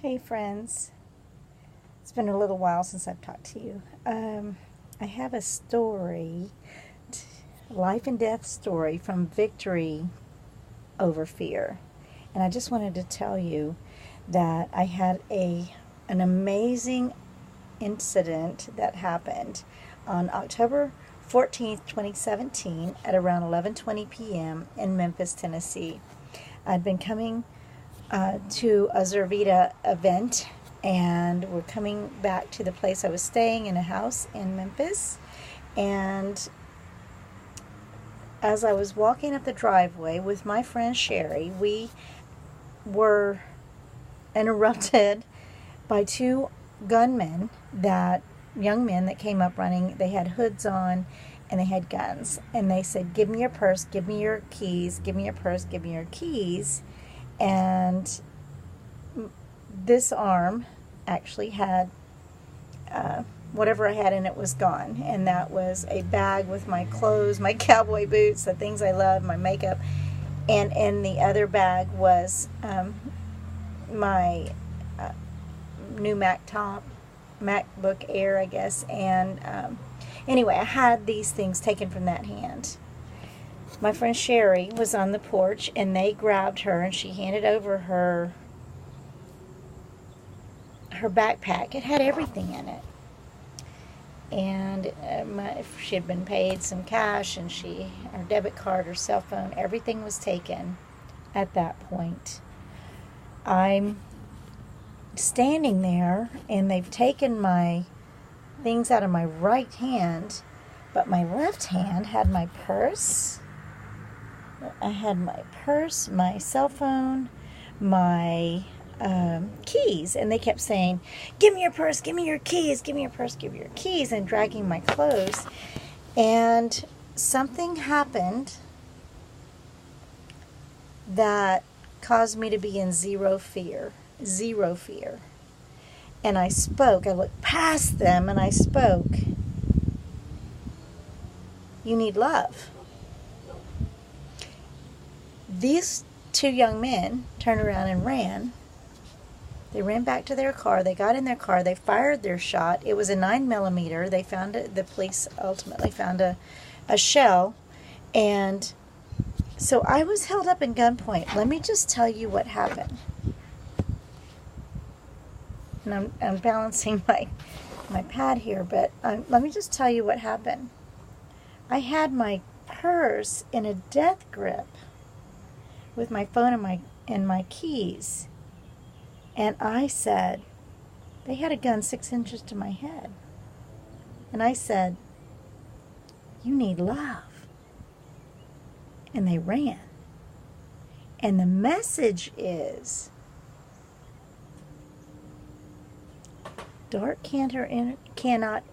Hey friends, it's been a little while since I've talked to you. I have a story, life and death story from victory over fear. And I just wanted to tell you that I had an amazing incident that happened on October 14th, 2017 at around 11:20 p.m. in Memphis, Tennessee. I'd been coming to a Zervita event, and we're coming back to the place I was staying in a house in Memphis. And as I was walking up the driveway with my friend Sherry, we were interrupted by two gunmen, young men that came up running. They had hoods on and they had guns, and they said, "Give me your purse, give me your keys, give me your purse, give me your keys." And this arm actually had whatever I had in it was gone, and that was a bag with my clothes, my cowboy boots, the things I love, my makeup, and in the other bag was my new MacBook Air, I guess. And anyway, I had these things taken from that hand. My friend Sherry was on the porch, and they grabbed her, and she handed over her backpack. It had everything in it. And she had been paid some cash, and her debit card, her cell phone, everything was taken at that point. I'm standing there, and they've taken my things out of my right hand, but my left hand had my purse. I had my purse, my cell phone, my keys, and they kept saying, "Give me your purse, give me your keys, give me your purse, give me your keys," and dragging my clothes. And something happened that caused me to be in zero fear. And I spoke. I looked past them and I spoke. "You need love." These two young men turned around and ran. They ran back to their car. They got in their car. They fired their shot. It was a 9mm. They found it. The police ultimately found a shell. And so I was held up in gunpoint. Let me just tell you what happened. And I'm balancing my pad here, but let me just tell you what happened. I had my purse in a death grip with my phone and my keys. And I said, they had a gun 6 inches to my head. And I said, "You need love." And they ran. And the message is, dark cannot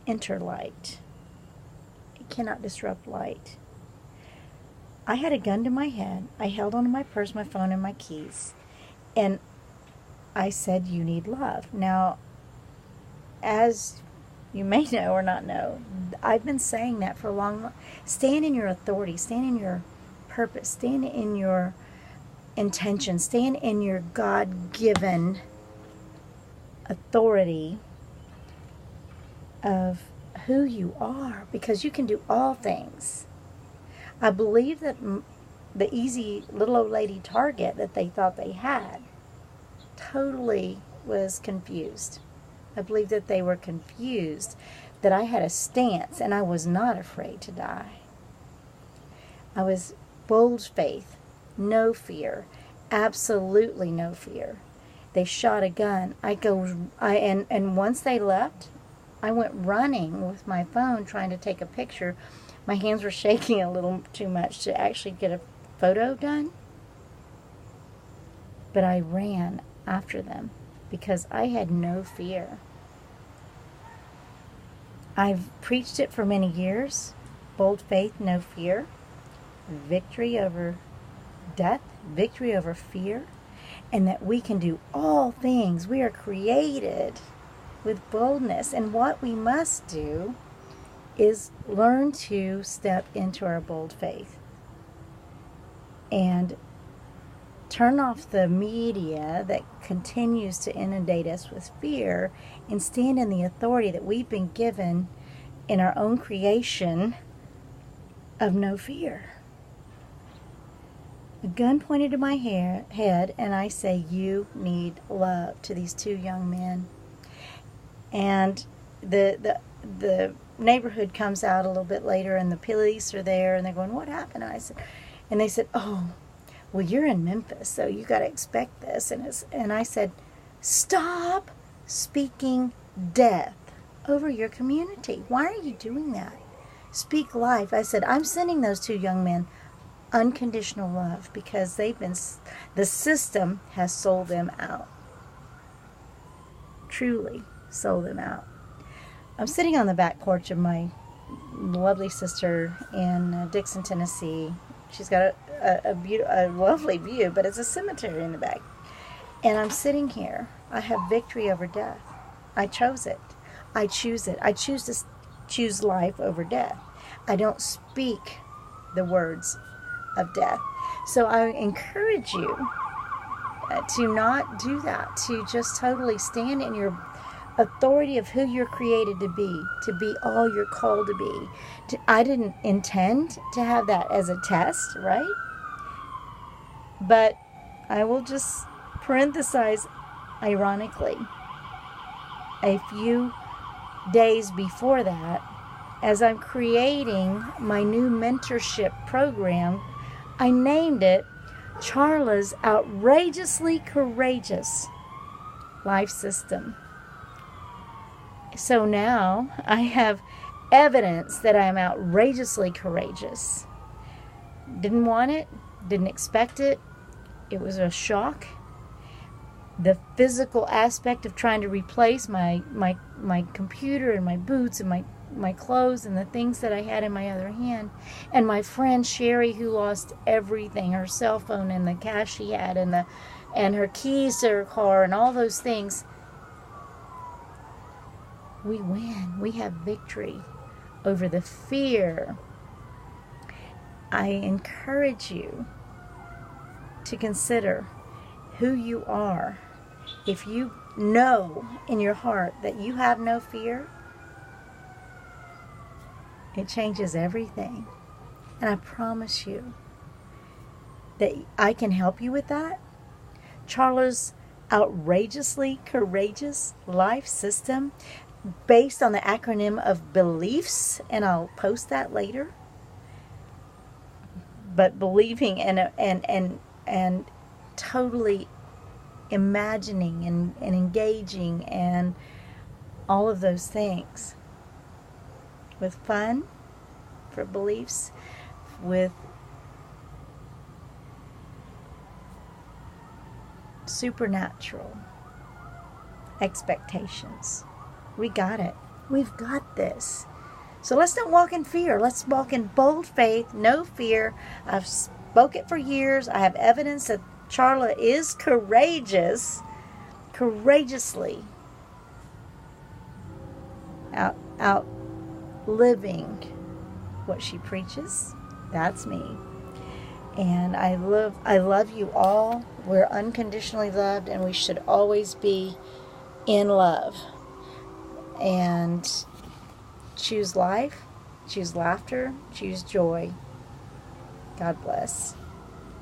enter light. It cannot disrupt light. I had a gun to my head. I held onto my purse, my phone, and my keys. And I said, "You need love." Now, as you may know or not know, I've been saying that for a long time. Stand in your authority. Stand in your purpose. Stand in your intention. Stand in your God-given authority of who you are, because you can do all things. I believe that the easy little old lady target that they thought they had totally was confused. I believe that they were confused, that I had a stance and I was not afraid to die. I was bold faith, no fear, absolutely no fear. They shot a gun. And once they left, I went running with my phone trying to take a picture. My hands were shaking a little too much to actually get a photo done. But I ran after them because I had no fear. I've preached it for many years. Bold faith, no fear. Victory over death, victory over fear. And that we can do all things. We are created with boldness. And what we must do is learn to step into our bold faith and turn off the media that continues to inundate us with fear and stand in the authority that we've been given in our own creation of no fear. A gun pointed to my head, and I say, "You need love," to these two young men. And the neighborhood comes out a little bit later, and the police are there, and they're going, "What happened?" And they said, "Oh, well, you're in Memphis, so you got to expect this." And I said, "Stop speaking death over your community. Why are you doing that? Speak life." I said, "I'm sending those two young men unconditional love because the system has sold them out. Truly sold them out." I'm sitting on the back porch of my lovely sister in Dixon, Tennessee. She's got a lovely view, but it's a cemetery in the back. And I'm sitting here. I have victory over death. I chose it. I choose it. I choose life over death. I don't speak the words of death. So I encourage you to not do that, to just totally stand in your authority of who you're created to be all you're called to be. I didn't intend to have that as a test, right? But I will just parenthesize, ironically, a few days before that, as I'm creating my new mentorship program, I named it Charla's Outrageously Courageous Life System. So now I have evidence that I am outrageously courageous. Didn't want it, didn't expect it. It was a shock. The physical aspect of trying to replace my computer and my boots and my clothes and the things that I had in my other hand. And my friend Sherry, who lost everything, her cell phone and the cash she had and her keys to her car and all those things. We win. We have victory over the fear. I encourage you to consider who you are. If you know in your heart that you have no fear, it changes everything. And I promise you that I can help you with that. Charla's Outrageously Courageous Life System, based on the acronym of beliefs, and I'll post that later. But believing and totally imagining and engaging and all of those things with fun for beliefs, with supernatural expectations. We got it. We've got this. So let's not walk in fear. Let's walk in bold faith, no fear. I've spoke it for years. I have evidence that Charla is courageous, courageously out living what she preaches. That's me. And I love you all. We're unconditionally loved, and we should always be in love. And choose life, choose laughter, choose joy. God bless.